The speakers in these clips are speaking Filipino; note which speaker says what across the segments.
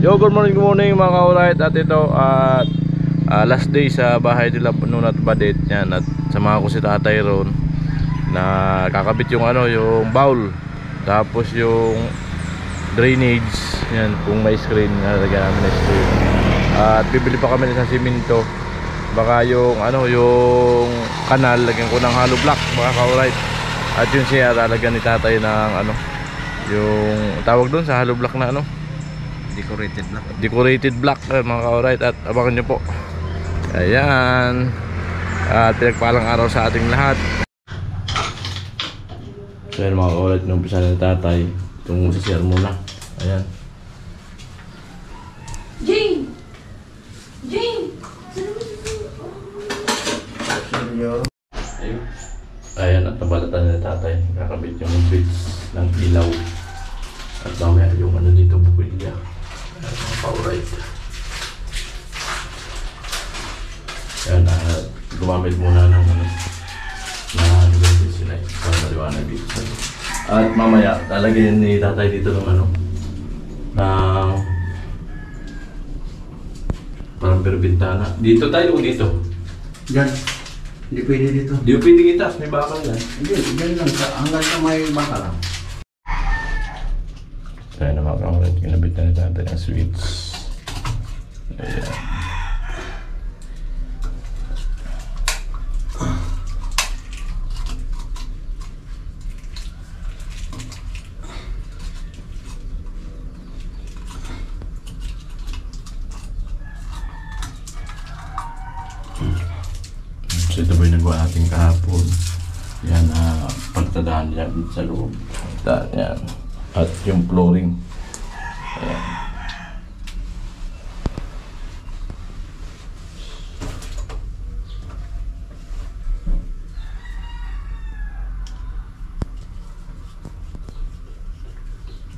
Speaker 1: Yo, good morning mga ka-alright. At ito last day sa bahay nila Puno at Badet yan. At samahan ko si Tatay ron na kakabit yung yung bowl, tapos yung drainage yan, kung may screen nalagyan namin na screen. At bibili pa kami ng siminto, baka yung yung kanal lagyan ko ng hollow block mga ka-alright. At yun siya lalagyan ni Tatay ng yung tawag doon sa hollow block na decorated block mga ka-alright. At abangan nyo po. Ayan. At pinagpalang araw sa ating lahat. So ayan mga ka-alright, numpisa na Tatay itong sisir muna. Ayan.
Speaker 2: Jane!
Speaker 1: Ayan, at nabalatan na Tatay. Kakabit yung bits ng ilaw. At mamaya yung dito bukilya. Mga ka-alright. Ayan, gumamit muna ng sinay para maliwanag dito. At mamaya lalagyan ni Tatay dito ng parang berbintana. Dito tayo o dito?
Speaker 3: Diyan. Hindi pwede dito.
Speaker 1: Hindi pwede itas, may bakal yan.
Speaker 3: Hindi, diyan lang. Hanggang sa may bakal lang.
Speaker 1: Kaya na mga ka-alright, kinabit na ni Tatay ang switch. Ayan. So ito ba yung nagawa natin kahapon. Yan, pagtadaan niya sa loob. Yan. At yung flooring. Ayan.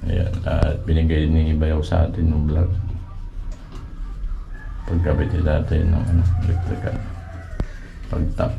Speaker 1: Ayan. At binigay ni Bayaw sa atin ng vlog. Pagkabit nila natin ng electrical. Pagtap.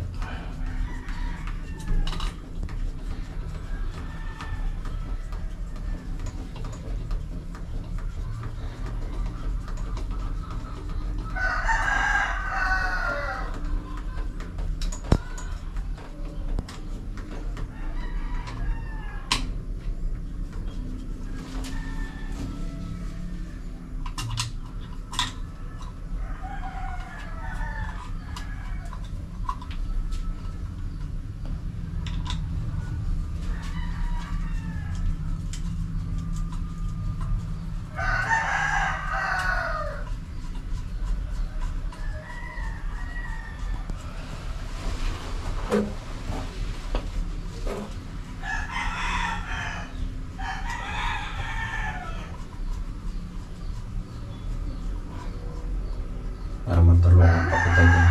Speaker 3: Para matulungan pa kita dyan.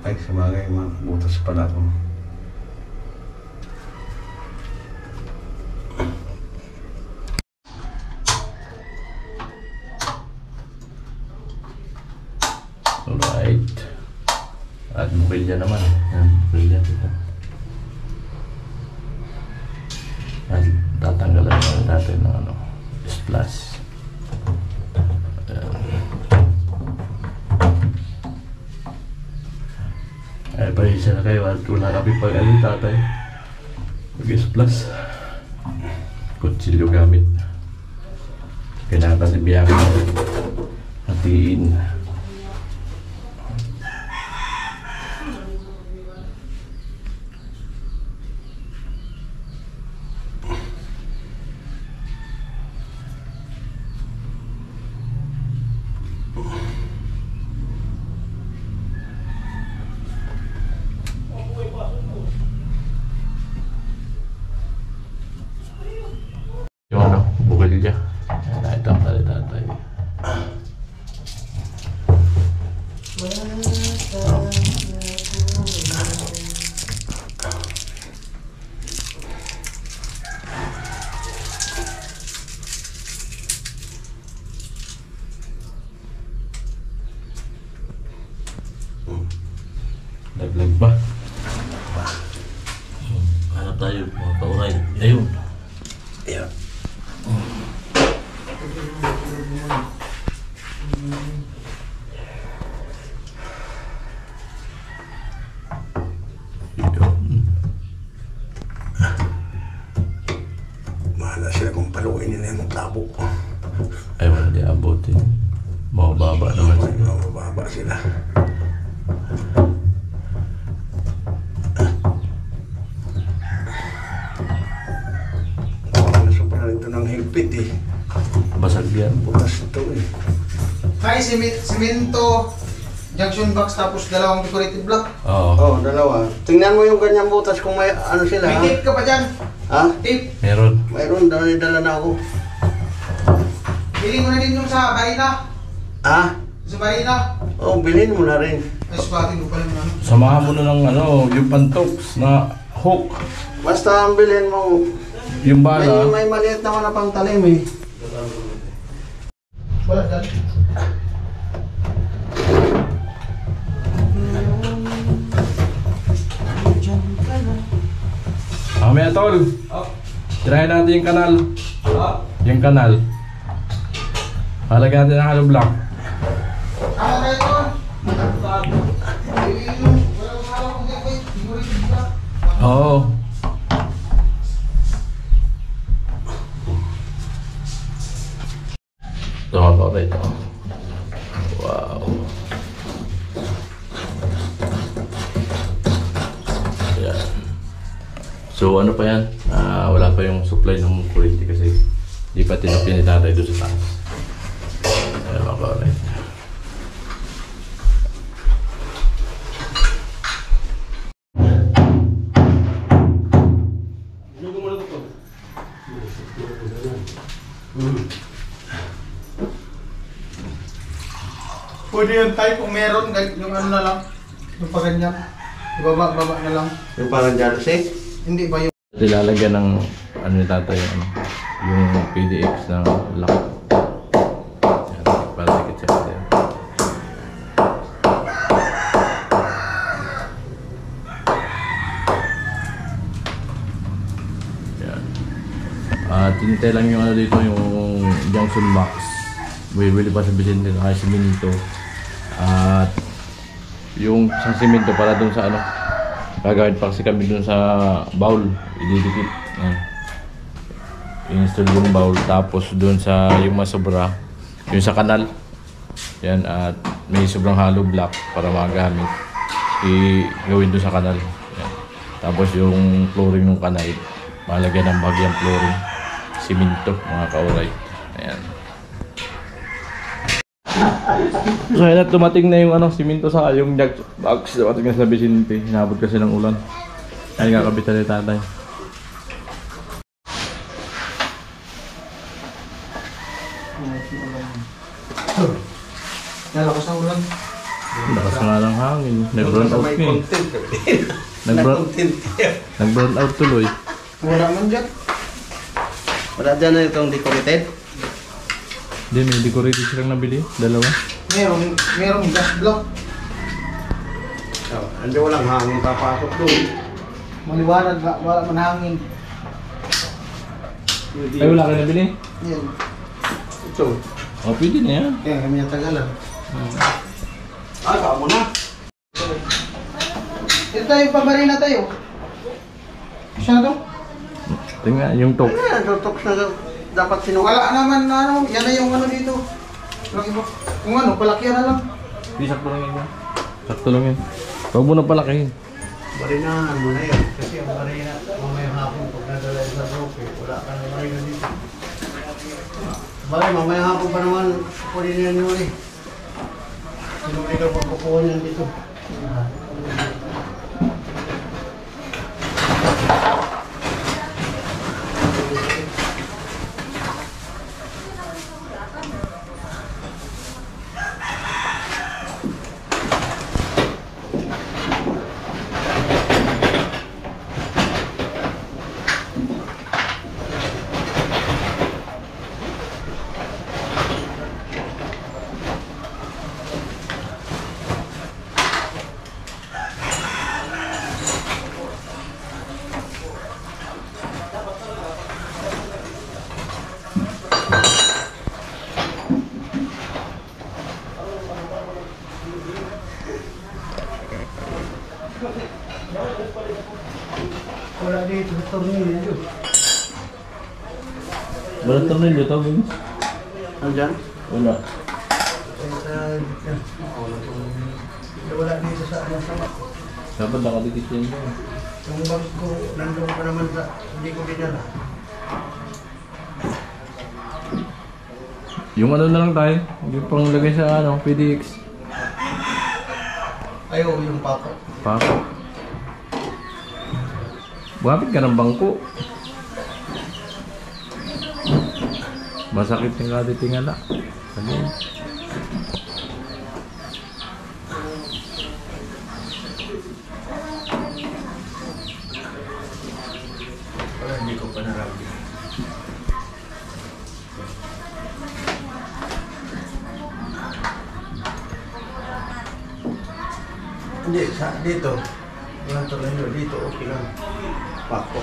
Speaker 3: Ay, sa mga butas pala ito.
Speaker 1: Alright. At bukilya naman. Yan, bukilya dito. At tatanggalan natin ng splash. Ay, pahisya na kayo at wala kami pag Tatay. Mag-splash. Kutsilyo gamit. Kailangan kasi biyakin hatiin. Yung bukilya. Ito ang Tatay. Nag-vlog ba? Hanap tayo mga kauray. Ayun.
Speaker 3: Ayan. Mahala sila kung paluin nila yung tabo.
Speaker 1: Ay, wala di abutin. Mababa naman sila.
Speaker 3: Mababa sila. Sobrang ito ng higpit eh.
Speaker 1: Basag yan.
Speaker 3: Bukas ito eh.
Speaker 2: May simento, junction box, tapos dalawang decorative block.
Speaker 1: Oo.
Speaker 3: Oh, dalawa. Tingnan mo yung kanyang butas kung may ano sila.
Speaker 2: May
Speaker 3: Ha?
Speaker 2: tape ka pa dyan.
Speaker 3: Ha?
Speaker 2: Tape.
Speaker 1: Meron.
Speaker 3: Mayroon, dala na ako.
Speaker 2: Bili mo na din yung sa Barina.
Speaker 3: Ha?
Speaker 2: Sa Barina.
Speaker 3: Oh, bilhin mo na rin.
Speaker 2: Ay, sukatin ko pala yung ano.
Speaker 1: Samahan mo na ng ano, yung pantoks na hook.
Speaker 3: Basta ang bilhin mo.
Speaker 1: Yung bala.
Speaker 3: May maliit naman na pang talim eh.
Speaker 2: Wala dyan.
Speaker 1: Mamaya tol. Try natin yung kanal. Yung kanal. Halagyan natin ng hollow block.
Speaker 2: Tama tayo doon. Wala kang hawak kung decorative block.
Speaker 1: Oo. Ito ako rito. Wow. Ayan. So ano pa yan? Wala pa yung supply ng kuryente kasi di pa tinapin ni tatay doon sa taas. Ayan mga kauray.
Speaker 2: Pwede yung type kung meron, yung ano na lang. Yung paganyan. Ibaba na lang.
Speaker 3: Yung parang jersey.
Speaker 2: Hindi ba yung...
Speaker 1: Nilalagyan ng ano ni tatay yung PDX na lock. Yan, para dikit sa atin. Yan. Tinitay lang yung ano dito, yung junction box. Bibili pa sa Vicente na kaya siminto. At yung isang siminto para dun sa ano, gagawin pa kasi kami dun sa bowl, ididikit. Yan. I-install yung bowl, tapos dun sa yung masobra, yung sa kanal. Yan, at may sobrang hollow block para magamit. I-gawin dun sa kanal. Yan. Tapos yung flooring ng kanal, malagyan ng bagyang flooring. Siminto, mga kauray. Ayan. So ayun, tumating na yung ano, siminto sa yung jug box. Tumating na sa Vicente. Hinabot kasi ng ulan. Ay kakabitan ni tatay.
Speaker 2: Nalakas ng ulan.
Speaker 1: Lakas nga ng hangin. Nag-burn out
Speaker 3: May
Speaker 1: nga eh.
Speaker 3: content.
Speaker 1: Nag-burn nag-burn out tuloy.
Speaker 2: Wala man dyan.
Speaker 3: Wala dyan na itong decorated.
Speaker 1: Hindi, may decorated silang nabili. Dalawa.
Speaker 2: Merong gas block.
Speaker 3: Oh, hindi walang hangin papasok doon.
Speaker 2: Maliwanag, wala man hangin.
Speaker 1: Ay, wala ka nabili?
Speaker 2: Yan.
Speaker 3: Ito.
Speaker 1: O, pwede na yan.
Speaker 2: Kaya kami natagalan.
Speaker 3: Kamo na.
Speaker 2: Ito tayo, pamarina tayo. Siya na to?
Speaker 1: Tingnan, yung top.
Speaker 3: Ano yan? Tutok na dapat sinuwala.
Speaker 2: Wala naman na ano, yan na yung ano dito. Laki ba? Kung ano, palakyan na lang.
Speaker 1: Hindi, sakto lang yan. Sakto lang yan. Huwag mo na palakihin.
Speaker 3: Marinahan mo na yan. Kasi ang marina, mamayang hapon pag nadala sa rope, wala ka na marina dito. Bakit mamayang hapon pa naman pwede na yan yun eh. Sino may daw pakukuha niyan dito? Wala dito sa tornilyo.
Speaker 1: Wala turnin dito, Vince?
Speaker 3: Andyan?
Speaker 1: Wala.
Speaker 3: Wala dito sa ano sama.
Speaker 1: Dapat nakadikit yun ba?
Speaker 3: Yung box ko, nandun pa naman sa, hindi ko dinala.
Speaker 1: Yung ano na lang tayo, yung panglagay sa ano, PDX.
Speaker 3: Ayaw, yung pako.
Speaker 1: Pako. Bumapit ka ng bangko. Masakit yung katitingala. Sabi.
Speaker 3: Wala, hindi ko pa narabi. Hindi, dito. Walang tornilyo. Dito, okay lang. Pako.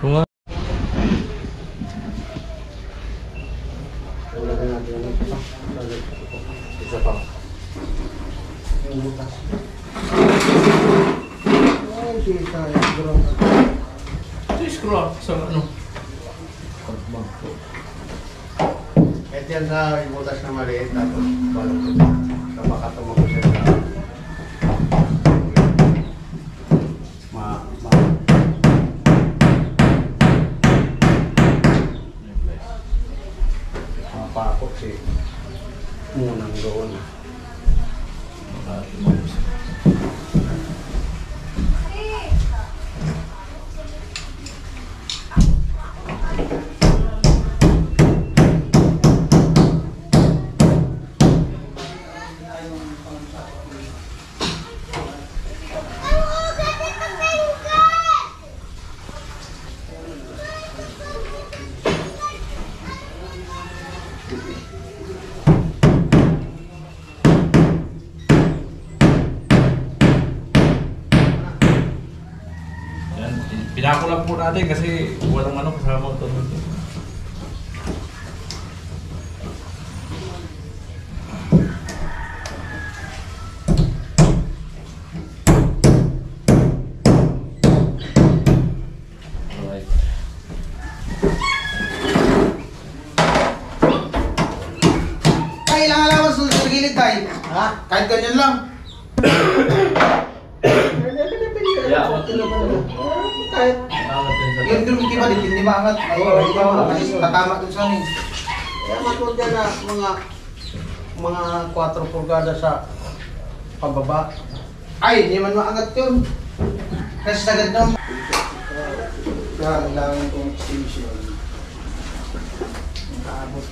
Speaker 1: Kung nga.
Speaker 3: Wala na natin yung isa pa. Yung butas. Ay, kita.
Speaker 1: Screw up sa ano.
Speaker 3: Bangko. Kahit yan sa butas na maliit, tapos balong ko. Napakatama ko siya. Mapakot si munang doon.
Speaker 1: Yan, pinako lang po natin kasi walang ano kasama ito nito. Alright.
Speaker 2: Ay, ilang alawas sa gilid tayo.
Speaker 3: Ha?
Speaker 2: Kahit ganyan lang. Kahit yun dun iba din, hindi maangat. Ay, hindi maangat. Kasi tatama dun sa amin.
Speaker 3: Kaya matulad dyan na mga 4 pulgada sa pababa.
Speaker 2: Ay, hindi man maangat yun. Kasi sagad naman. Kailangan kong extension. Nakaabot.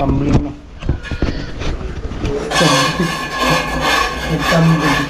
Speaker 2: Tumbling na. Tumbling.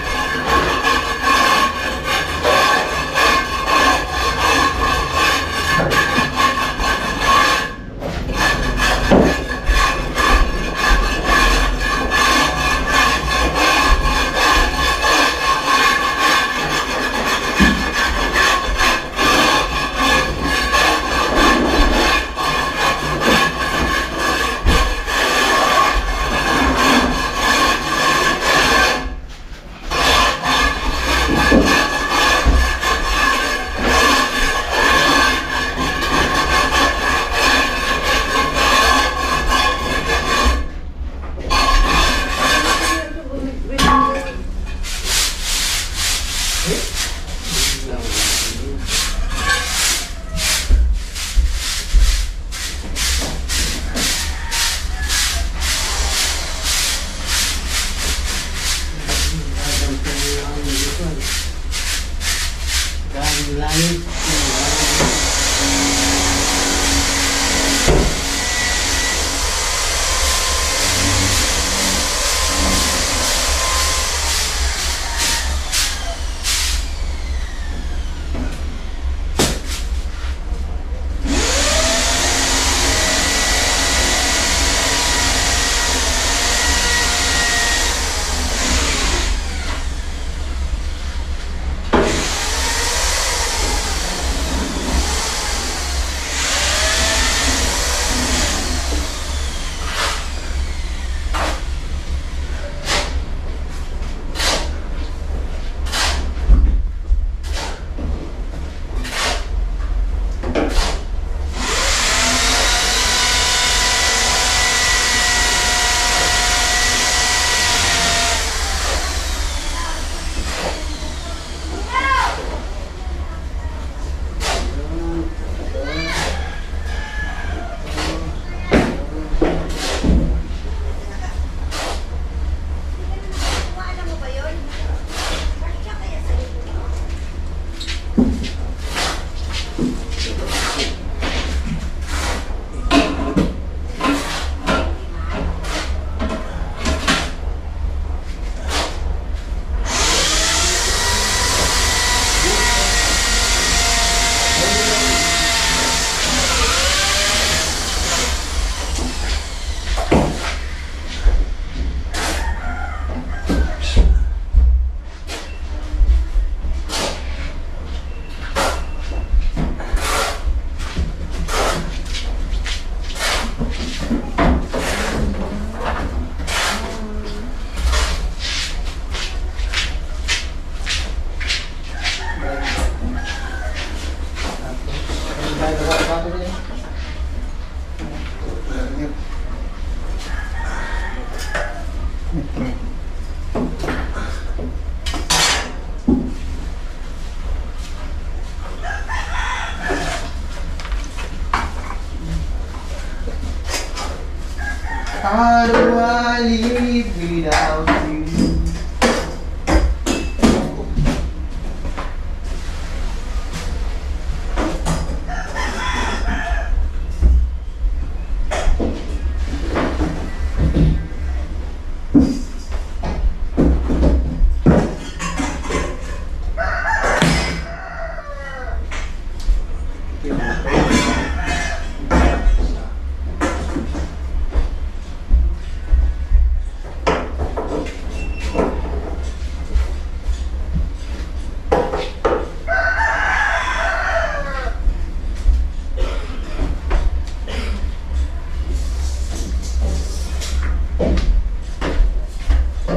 Speaker 2: How do I live without you?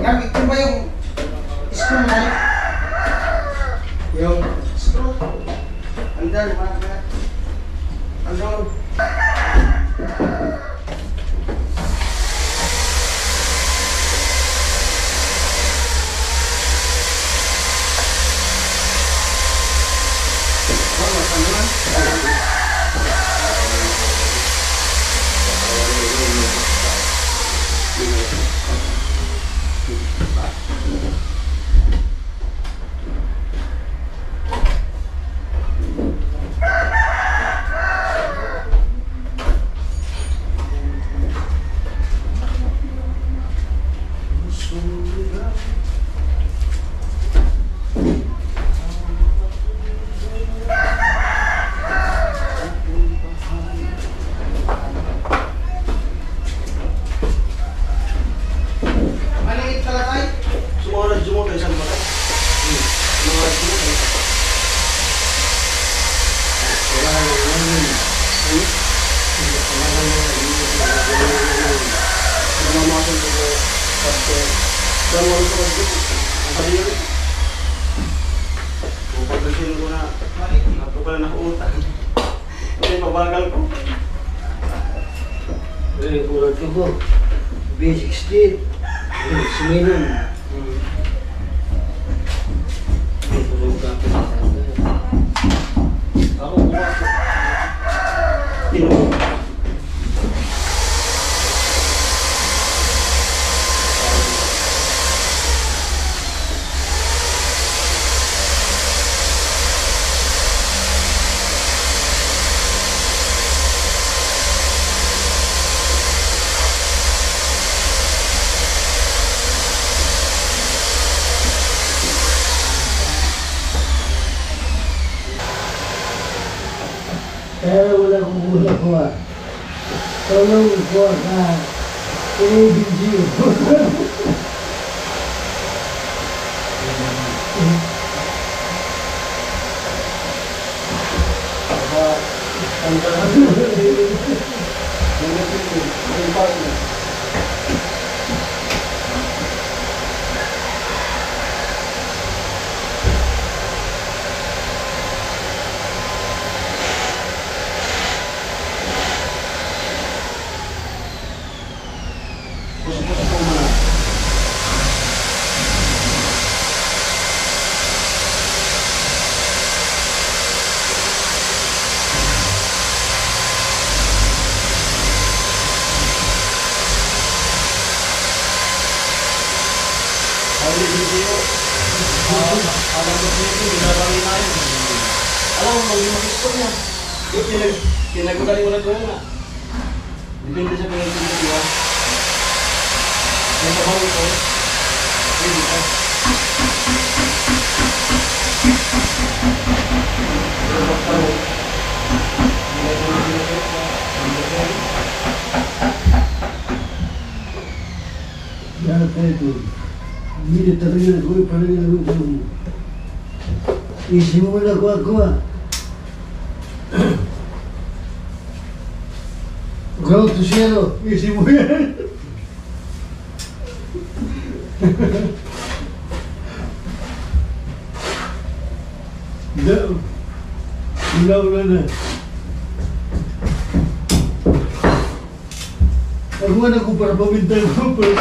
Speaker 2: Gamit ko ba yung screw na? Yung screw? Andal, mga andal. Maliit pala tayo.
Speaker 3: Sumulad tayo sa mga.
Speaker 4: Kulad ko, B60, Siminum. Ako bukas. Kaya wala kong ulam ko ah. Tolong ko na pinibigyo.
Speaker 3: Alam mo, mag-imakis ko niya. Pinagagaling mo na doon na. Depende sa pinagagaling ko. May sabaw ito. Pwede ka.
Speaker 4: Ya itu, ini terlihat gue paling lucu. Isi mula gua. Go to cielo, isi mula. Udah na. Ako na ko para pamintay ko para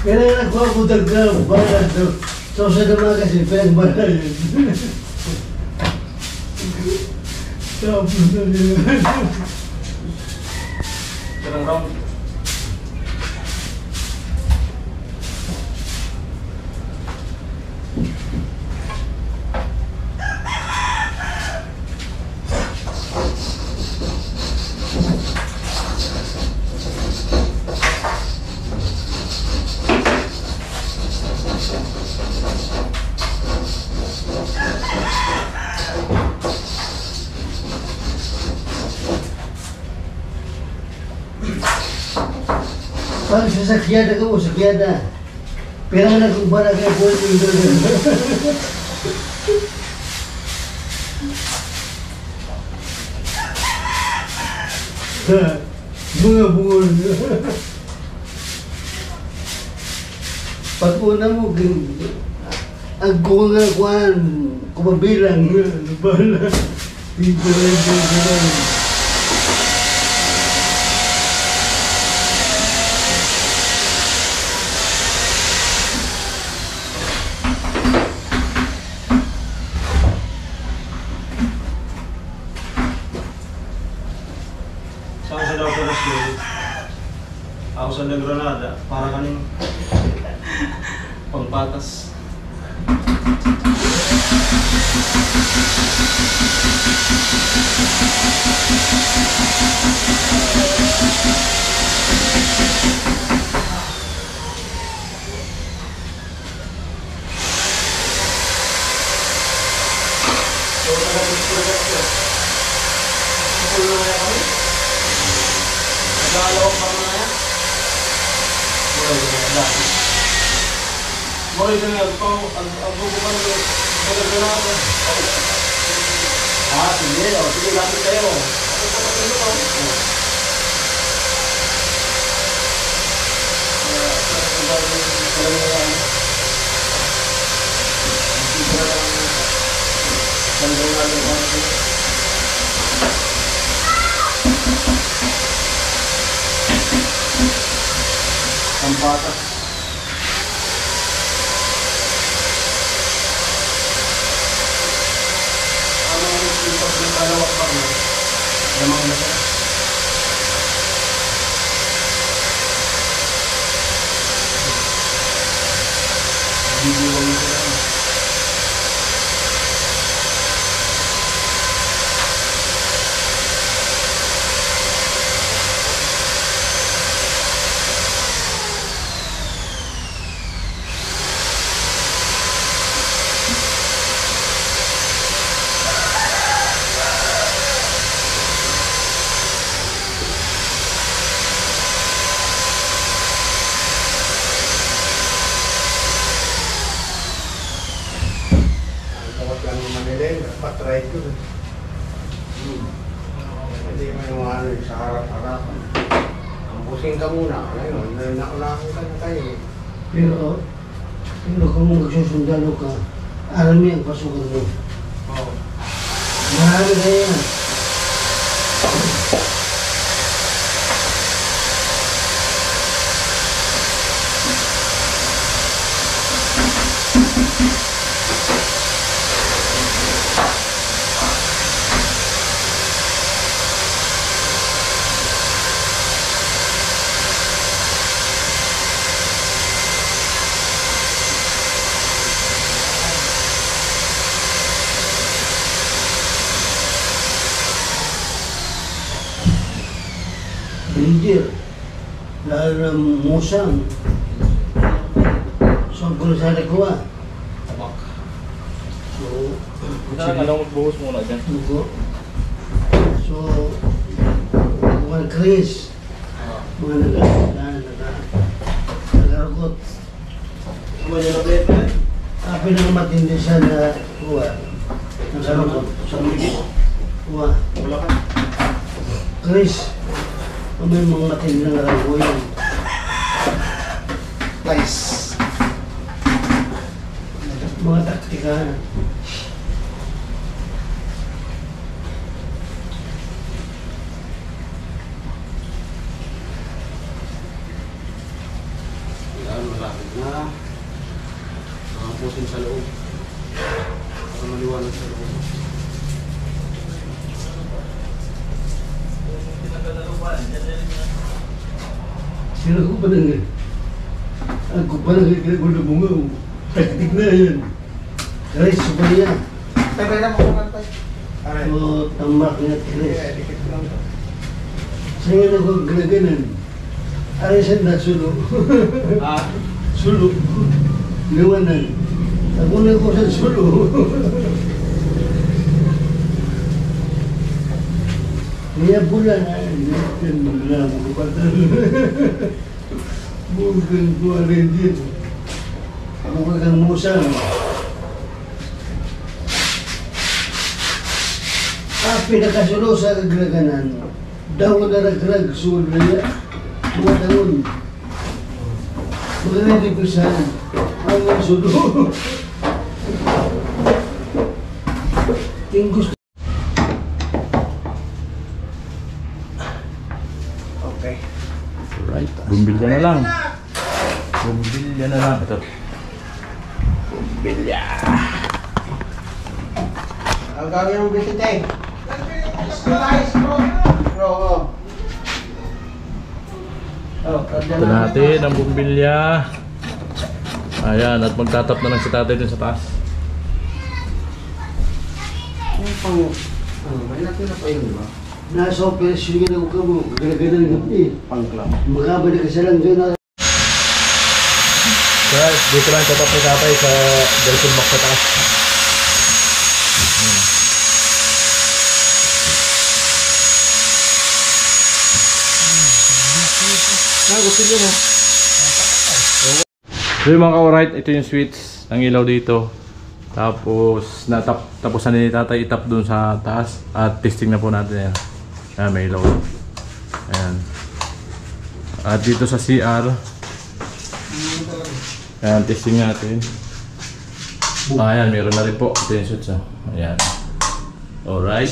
Speaker 4: Kailangan ako ako dagdag para ito. So sa naman kasi pinagbalan. Tapos na nila.
Speaker 1: Sarang round.
Speaker 4: Pag sasakyan ako, sakyan na. Pero na kung para kaya po ito. Bunga bungol. Pag una mo, ang kunga kuhan, kumabilang, bala. Dito lang.
Speaker 5: Saan sa daw pero slow? Ako sa Negronada, para kaning pangpatas. Mulai dengan kau aku bukan Negronada. Ah, sige, sige lapit tayo. Pampatas. Ano yung pagkalawak ba mo? Lamang na siya. Bibuwang na siya.
Speaker 3: Tawag lang ng Manila yun, patry ko. Hindi mo yung ano sa harap-harapan. Ambusin ka muna. Ngayon, naunahan ka na tayo.
Speaker 4: Pero kung magsusundalo ka, alam mo ang pasukan mo.
Speaker 5: Oo.
Speaker 4: Marami na yan. Ranger, lalo na musang. So, ang puno sa nakuha.
Speaker 5: Tabak.
Speaker 4: So,
Speaker 1: Anong magbuhos muna dyan?
Speaker 4: dugo. So, mga Chris, mga nagaragot.
Speaker 5: Ano yung update na?
Speaker 4: Pinakamatindi siya na kuha. Nagaragot.
Speaker 5: Sa Migit?
Speaker 4: Kuha.
Speaker 5: Wala ka?
Speaker 4: Chris, may mga matindi ng arago yun.
Speaker 2: Nice.
Speaker 4: Mga taktika.
Speaker 5: Ano malaki?
Speaker 4: Sila ko pa nang ako pa nang kaya na bunga. Taktik na yan. Tres pa niya.
Speaker 2: Tayo na mo kung tayo.
Speaker 4: O tambak niya tres.
Speaker 3: Dikit lang to.
Speaker 4: Saya na ko ginaganan. Aray siya na sulo. Sulo. Liwanan. Ako na ko sa sulo. Niya pula na. Niyan lang ko patal. Bukan ko rin din. Mukha kang musang. Pinakasulo sa kagraganan. Daw na nagrag sulo niya. Mga taon. Maganda ko saan. Ang sulo. Yung gusto.
Speaker 3: Okay.
Speaker 1: Alright, bumbilya na lang. Bumbilya na lang. Ito. Bumbilya.
Speaker 3: Ang gawin ng bisit eh. Oo.
Speaker 1: Ito natin ang bumbilya. Ayan, at magtatap na lang si tatay dun sa taas.
Speaker 3: May natira pa yun ba?
Speaker 4: Nasa operasyon nga na ko mo. Gaganan ng gabi.
Speaker 3: Pangklam.
Speaker 4: Makabalik ka sa lang dyan na.
Speaker 1: Guys, dito lang tatap ni tatay sa Delphine Box sa taas. So yung mga ka-alright, ito yung switch ng ilaw dito. Tapos tapos na ni tatay itap dun sa taas. At testing na po natin yan. Ayan, may ilaw. Ayan. At dito sa CR, ayan, testing natin. Ayan, meron na rin po. Ito yung switch. Ayan. Alright.